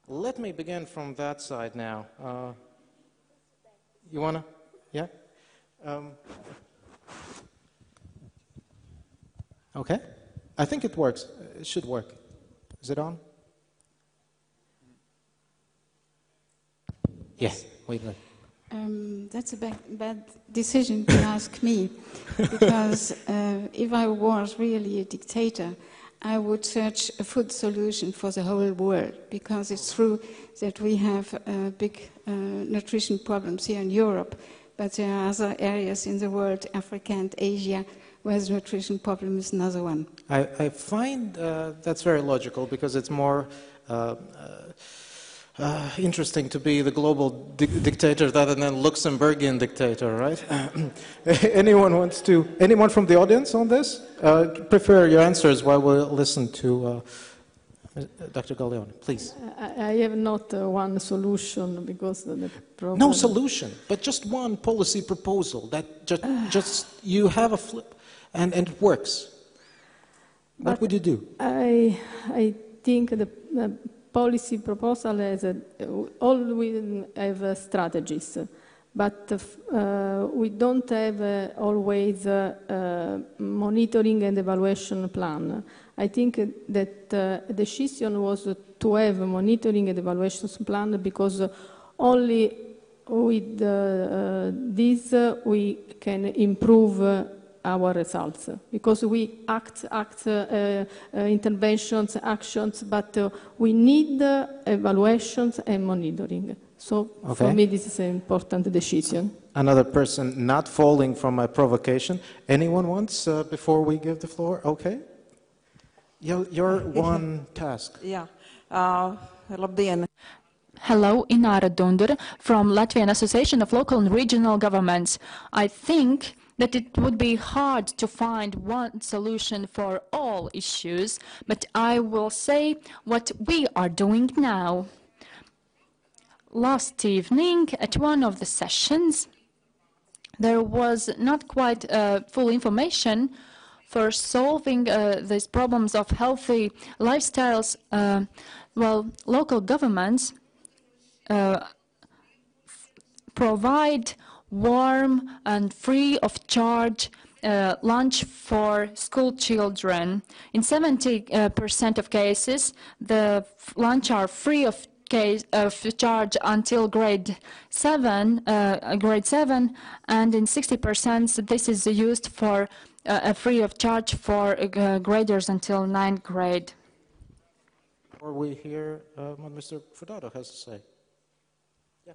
S1: Let me begin from that side now. You wanna? Yeah? Okay. I think it works. It should work. Is it on? Yes. Wait.
S6: That's a bad decision to ask me, because if I was really a dictator, I would search a food solution for the whole world, because it's true that we have big nutrition problems here in Europe, but there are other areas in the world, Africa and Asia, where the nutrition problem is another one.
S1: I find that's very logical, because it's more interesting to be the global dictator rather than Luxembourgian dictator, right? Anyone from the audience on this? Prepare your answers while we listen to Dr. Galeone, please.
S5: I have not one solution, because the problem...
S1: No solution, but just one policy proposal that just you have a flip and it works. What would you do?
S5: I think the policy proposal has always have strategies, but we don't have always monitoring and evaluation plan. I think that the decision was to have a monitoring and evaluation plan, because only with this we can improve our results, because we act interventions, actions, but we need evaluations and monitoring. So for me, this is an important decision.
S1: Another person not falling from my provocation. Anyone wants, before we give the floor? Okay. Your one task.
S7: Yeah. Labdien.
S3: Hello, Inara Dundur from Latvian Association of Local and Regional Governments. I think that it would be hard to find one solution for all issues, but I will say what we are doing now. Last evening, at one of the sessions, there was not quite full information for solving these problems of healthy lifestyles. Well, local governments provide warm and free of charge lunch for school children. In 70% of cases, the lunch are free of charge until grade 7, and in 60% this is used for free of charge for graders until 9th grade.
S1: Or we hear what Mr. Furtado has to say. Yeah.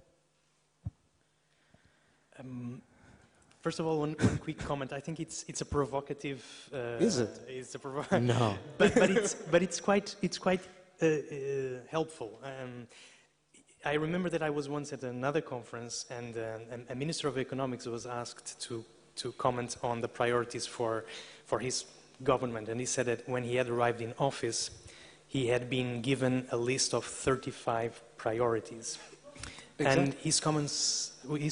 S4: First of all, one quick comment. I think it's a provocative.
S1: Is it?
S4: It's a provocative.
S1: No.
S4: but it's quite helpful. I remember that I was once at another conference, and a minister of economics was asked to comment on the priorities for his government, and he said that when he had arrived in office, he had been given a list of 35 priorities. Exactly. And his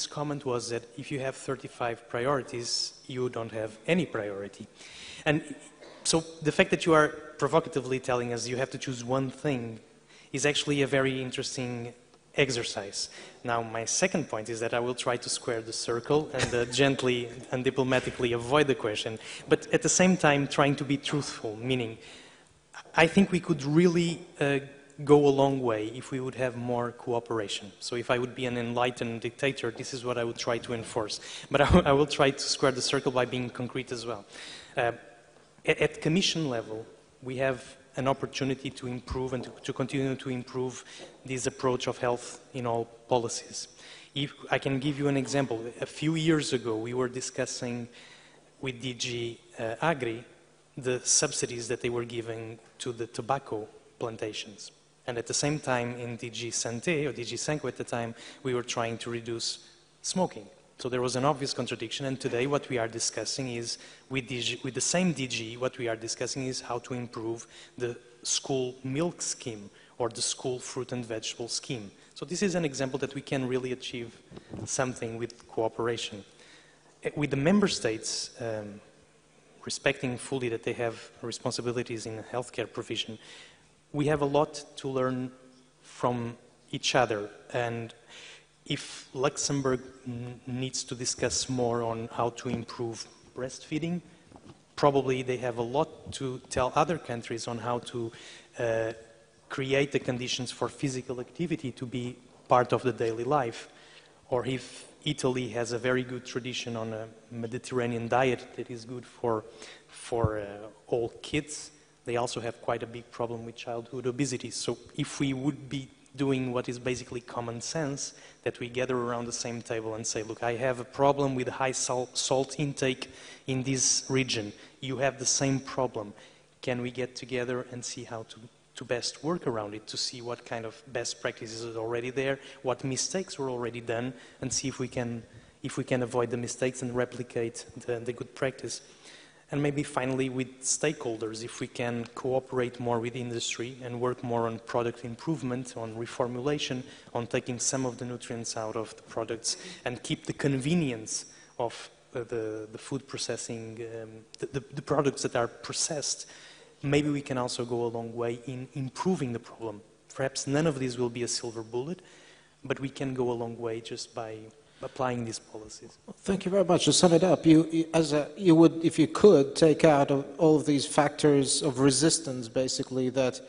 S4: comment was that if you have 35 priorities, you don't have any priority. And so the fact that you are provocatively telling us you have to choose one thing is actually a very interesting exercise. Now, my second point is that I will try to square the circle and gently and diplomatically avoid the question, but at the same time trying to be truthful, meaning I think we could really go a long way if we would have more cooperation. So if I would be an enlightened dictator, this is what I would try to enforce. But I will try to square the circle by being concrete as well. At Commission level, we have an opportunity to improve and to continue to improve this approach of health in all policies. If I can give you an example, a few years ago we were discussing with DG Agri the subsidies that they were giving to the tobacco plantations. And at the same time in DG Santé, or DG Sanco at the time, we were trying to reduce smoking. So there was an obvious contradiction, and today what we are discussing is, with the same DG, what we are discussing is how to improve the school milk scheme or the school fruit and vegetable scheme. So this is an example that we can really achieve something with cooperation. With the member states, respecting fully that they have responsibilities in healthcare provision, we have a lot to learn from each other. And if Luxembourg needs to discuss more on how to improve breastfeeding, probably they have a lot to tell other countries on how to create the conditions for physical activity to be part of the daily life. Or if Italy has a very good tradition on a Mediterranean diet that is good for all kids, they also have quite a big problem with childhood obesity. So if we would be doing what is basically common sense, that we gather around the same table and say, look, I have a problem with high salt intake in this region. You have the same problem. Can we get together and see how to best work around it, to see what kind of best practices are already there, what mistakes were already done, and see if we can avoid the mistakes and replicate the good practice. And maybe finally with stakeholders, if we can cooperate more with industry and work more on product improvement, on reformulation, on taking some of the nutrients out of the products and keep the convenience of the food processing, the products that are processed, maybe we can also go a long way in improving the problem. Perhaps none of these will be a silver bullet, but we can go a long way just by applying these policies.
S1: Well, thank you very much. To sum it up, you would, if you could, take out all of these factors of resistance, basically, that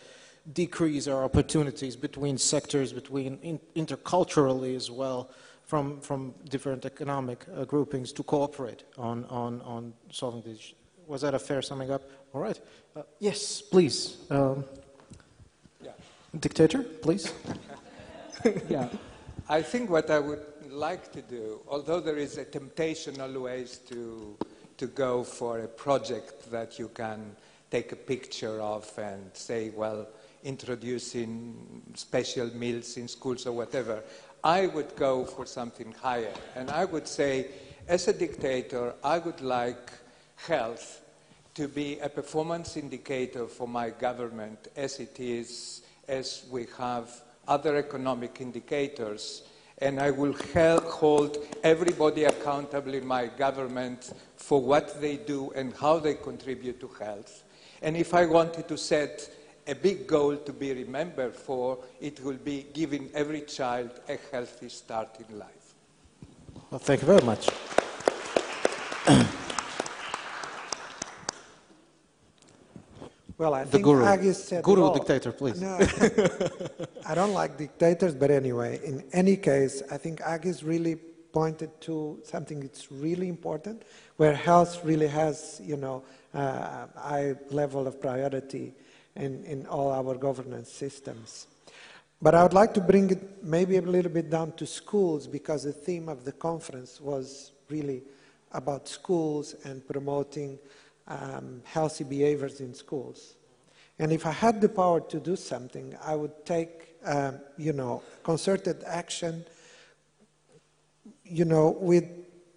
S1: decrease our opportunities between sectors, between interculturally as well, from different economic groupings to cooperate on solving these. Was that a fair summing up? All right. Yes, please.
S8: Yeah.
S1: Dictator, please.
S8: Yeah. I think what I would like to do, although there is a temptation always to go for a project that you can take a picture of and say, well, introducing special meals in schools or whatever, I would go for something higher. And I would say, as a dictator, I would like health to be a performance indicator for my government as it is, as we have other economic indicators. And I will hold everybody accountable accountable in my government for what they do and how they contribute to health. And if I wanted to set a big goal to be remembered for, it will be giving every child a healthy start in life.
S1: Well, thank you very much.
S2: Well, I
S1: The
S2: think
S1: guru.
S2: Agis said
S1: Guru
S2: it all.
S1: dictator, please.
S2: No, I don't like dictators, but anyway, in any case, I think Agis really pointed to something that's really important, where health really has, you know, a high level of priority in all our governance systems. But I would like to bring it maybe a little bit down to schools, because the theme of the conference was really about schools and promoting healthy behaviors in schools. And if I had the power to do something, I would take, you know, concerted action, you know, with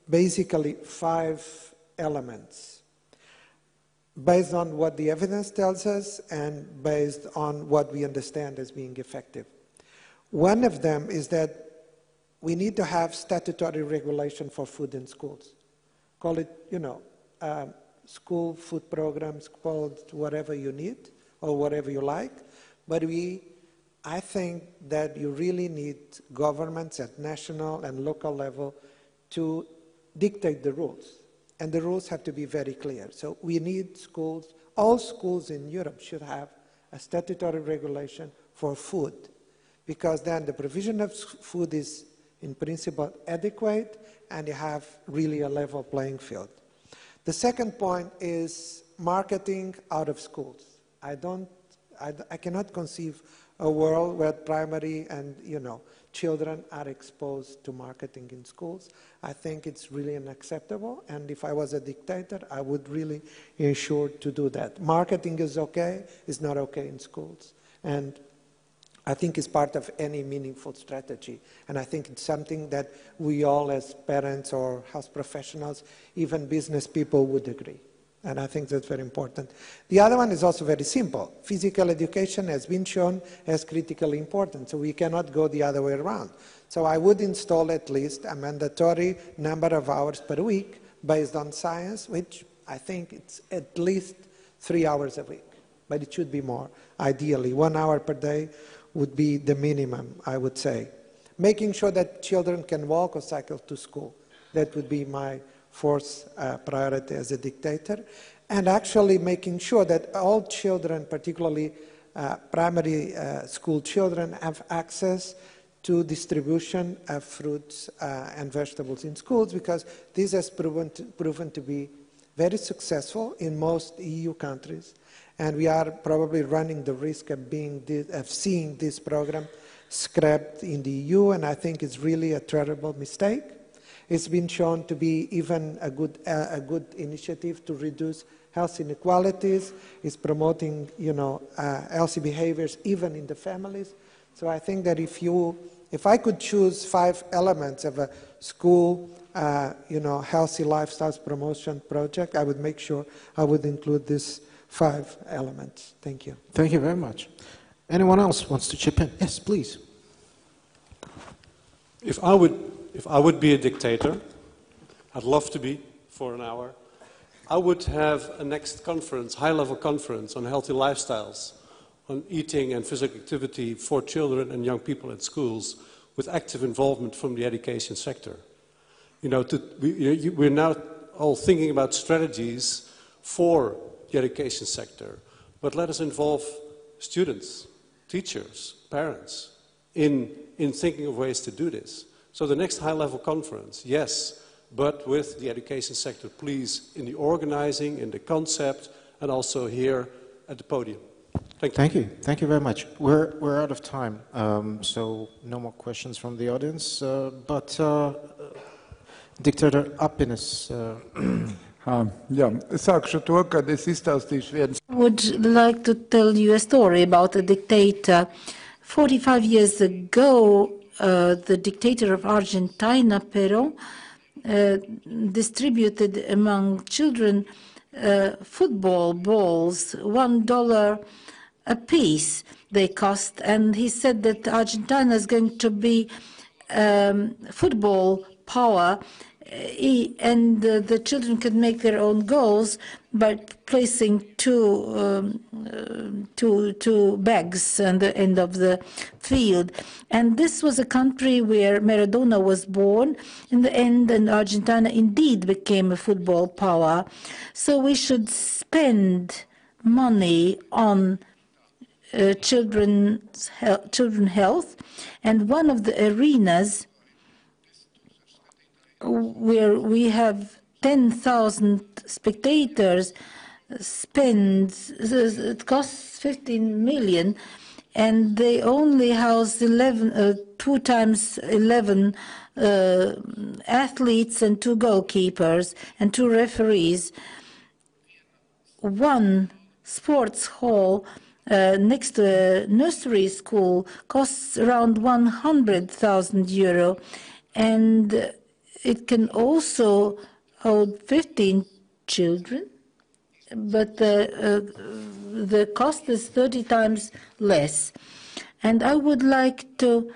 S2: basically 5 elements, based on what the evidence tells us and based on what we understand as being effective. One of them is that we need to have statutory regulation for food in schools. Call it, you know, school food programs, called whatever you need or whatever you like. But I think that you really need governments at national and local level to dictate the rules. And the rules have to be very clear. So we need schools, all schools in Europe should have a statutory regulation for food, because then the provision of food is in principle adequate and you have really a level playing field. The second point is marketing out of schools. I cannot conceive a world where primary and, you know, children are exposed to marketing in schools. I think it's really unacceptable, and if I was a dictator, I would really ensure to do that. Marketing is okay, it's not okay in schools. And I think it's part of any meaningful strategy. And I think it's something that we all as parents or health professionals, even business people would agree. And I think that's very important. The other one is also very simple. Physical education has been shown as critically important, so we cannot go the other way around. So I would install at least a mandatory number of hours per week based on science, which I think it's at least 3 hours a week, but it should be more. Ideally, 1 hour per day would be the minimum, I would say. Making sure that children can walk or cycle to school. That would be my fourth priority as a dictator. And actually making sure that all children, particularly primary school children, have access to distribution of fruits and vegetables in schools, because this has proven to be very successful in most EU countries. And we are probably running the risk of seeing this program scrapped in the EU, and I think it's really a terrible mistake. It's been shown to be even a good initiative to reduce health inequalities. It's promoting, you know, healthy behaviors even in the families. So I think that if I could choose 5 elements of a school, you know, healthy lifestyles promotion project, I would make sure I would include these 5 elements. Thank you.
S1: Thank you very much. Anyone else wants to chip in? Yes, please.
S9: If I would be a dictator, I'd love to be for an hour, I would have a next conference, high-level conference on healthy lifestyles, on eating and physical activity for children and young people at schools, with active involvement from the education sector. You know, we're now all thinking about strategies for the education sector, but let us involve students, teachers, parents in thinking of ways to do this. So the next high-level conference, yes, but with the education sector, please, in the organizing, in the concept, and also here at the podium. Thank you.
S1: Thank you. Thank you very much. We're out of time, so no more questions from the audience. But Dictator Apinis.
S10: I would like to tell you a story about a dictator. 45 years ago, the dictator of Argentina, Perón, distributed among children football balls, $1 a piece they cost, and he said that Argentina is going to be football power and the children can make their own goals by placing two bags on the end of the field. And this was a country where Maradona was born in the end, and Argentina indeed became a football power. So we should spend money on children health, and one of the arenas where we have 10,000 spectators it costs 15 million, and they only house 2 times 11 athletes and 2 goalkeepers and 2 referees. One sports hall next to a nursery school costs around 100,000 euro, and it can also hold 15 children, but the cost is 30 times less. And I would like to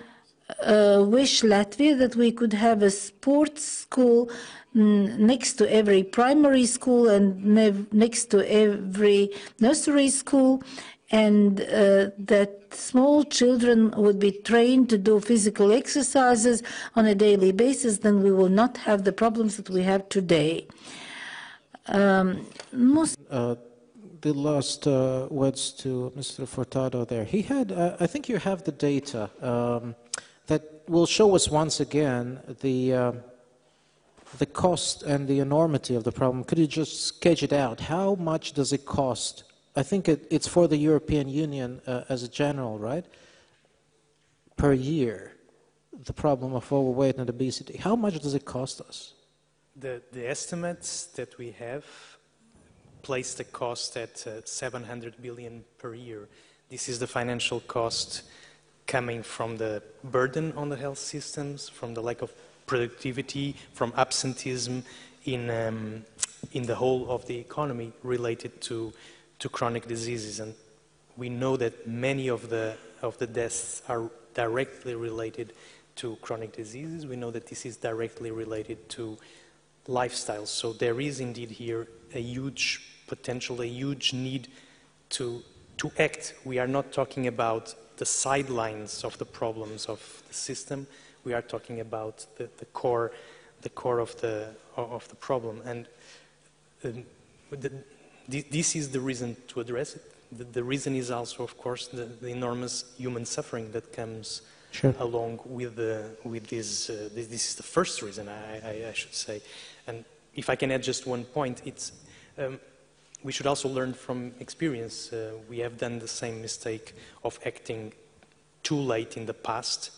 S10: wish Latvia that we could have a sports school next to every primary school and next to every nursery school, and that small children would be trained to do physical exercises on a daily basis. Then we will not have the problems that we have today. The
S1: last words to Mr. Furtado there. He had, I think you have the data that will show us once again the cost and the enormity of the problem. Could you just sketch it out? How much does it cost? I think it's for the European Union as a general, right? Per year, the problem of overweight and obesity. How much does it cost us?
S4: The estimates that we have place the cost at 700 billion per year. This is the financial cost coming from the burden on the health systems, from the lack of productivity, from absenteeism in the whole of the economy related to chronic diseases. And we know that many of the deaths are directly related to chronic diseases. We know that this is directly related to lifestyles. So there is indeed here a huge potential, a huge need to act. We are not talking about the sidelines of the problems of the system. We are talking about the core of the problem. And this is the reason to address it. The reason is also, of course, the enormous human suffering that comes along with this. This is the first reason, I should say. And if I can add just one point, it's we should also learn from experience. We have done the same mistake of acting too late in the past.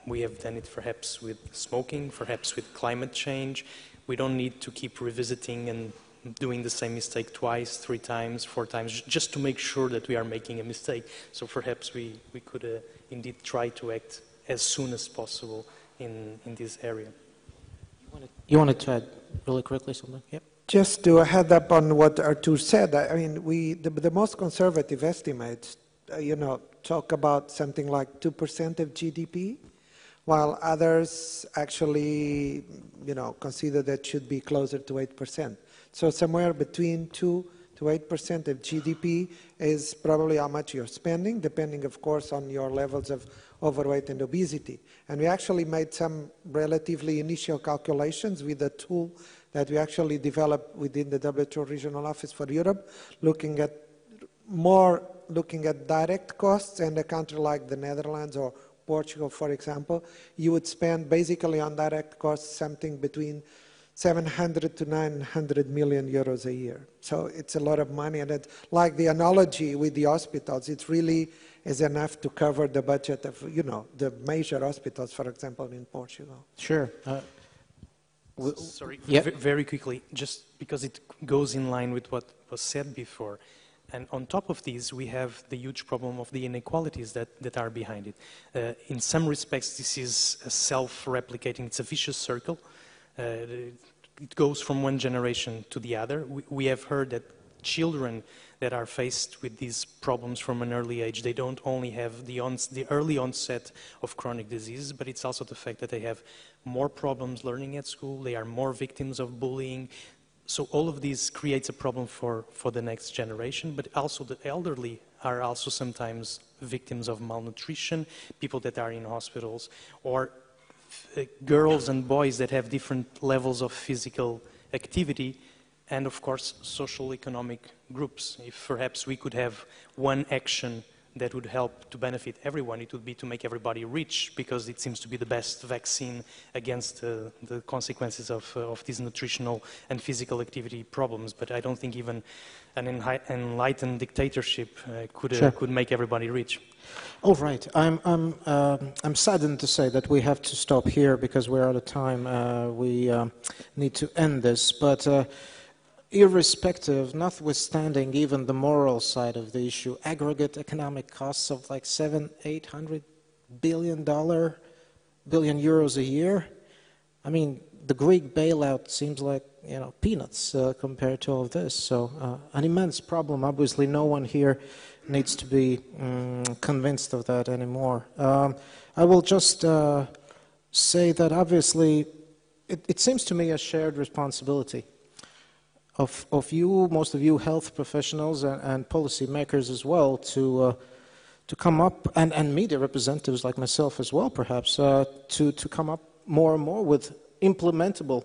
S4: We have done it perhaps with smoking, perhaps with climate change. We don't need to keep revisiting and doing the same mistake twice, 3 times, 4 times, just to make sure that we are making a mistake. So perhaps we could indeed try to act as soon as possible in this area.
S1: You wanted to add really quickly something? Yep.
S2: Just to head up on what Artur said, I mean, the most conservative estimates, talk about something like 2% of GDP, while others actually, consider that should be closer to 8%. So somewhere between 2 to 8% of GDP is probably how much you're spending, depending, of course, on your levels of overweight and obesity. And we actually made some relatively initial calculations with a tool that we actually developed within the Directorate-General Office for Europe, looking at direct costs. And a country like the Netherlands or Portugal, for example, you would spend basically on direct costs something between 700 to 900 million euros a year. So it's a lot of money, and it's like the analogy with the hospitals. It really is enough to cover the budget of, the major hospitals, for example, in Portugal.
S1: Sure.
S4: Sorry,
S1: yeah.
S4: Very quickly, just because it goes in line with what was said before. And on top of these, we have the huge problem of the inequalities that are behind it. In some respects, this is a self-replicating, it's a vicious circle. It goes from one generation to the other. We have heard that children that are faced with these problems from an early age. They don't only have the early onset of chronic diseases, but it's also the fact that they have more problems learning at school, they are more victims of bullying. So all of these creates a problem for the next generation, but also the elderly are also sometimes victims of malnutrition, people that are in hospitals, or girls and boys that have different levels of physical activity, and of course social economic groups. If perhaps we could have one action that would help to benefit everyone, it would be to make everybody rich, because it seems to be the best vaccine against the consequences of these nutritional and physical activity problems. But I don't think even an enlightened dictatorship could make everybody rich.
S1: All right, I'm saddened to say that we have to stop here because we're out of time. We need to end this, but irrespective, notwithstanding even the moral side of the issue, aggregate economic costs of like $700–800 billion euros a year. I mean, the Greek bailout seems like, you know, peanuts compared to all of this. So an immense problem. Obviously, no one here needs to be convinced of that anymore. I will just say that obviously it seems to me a shared responsibility of you, most of you health professionals and policy makers as well, to come up, and media representatives like myself as well perhaps, to come up more and more with implementable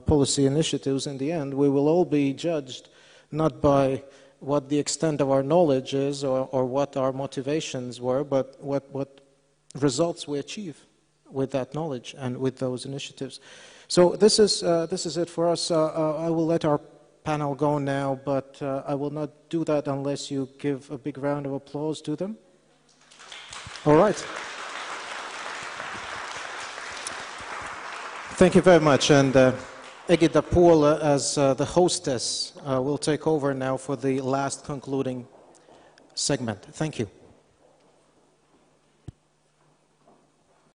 S1: policy initiatives. In the end, we will all be judged not by what the extent of our knowledge is or what our motivations were, but what results we achieve with that knowledge and with those initiatives. So this is it for us. I will let our panel go now, but I will not do that unless you give a big round of applause to them. All right. Thank you very much. And Egida Puola, as the hostess, will take over now for the last concluding segment. Thank you.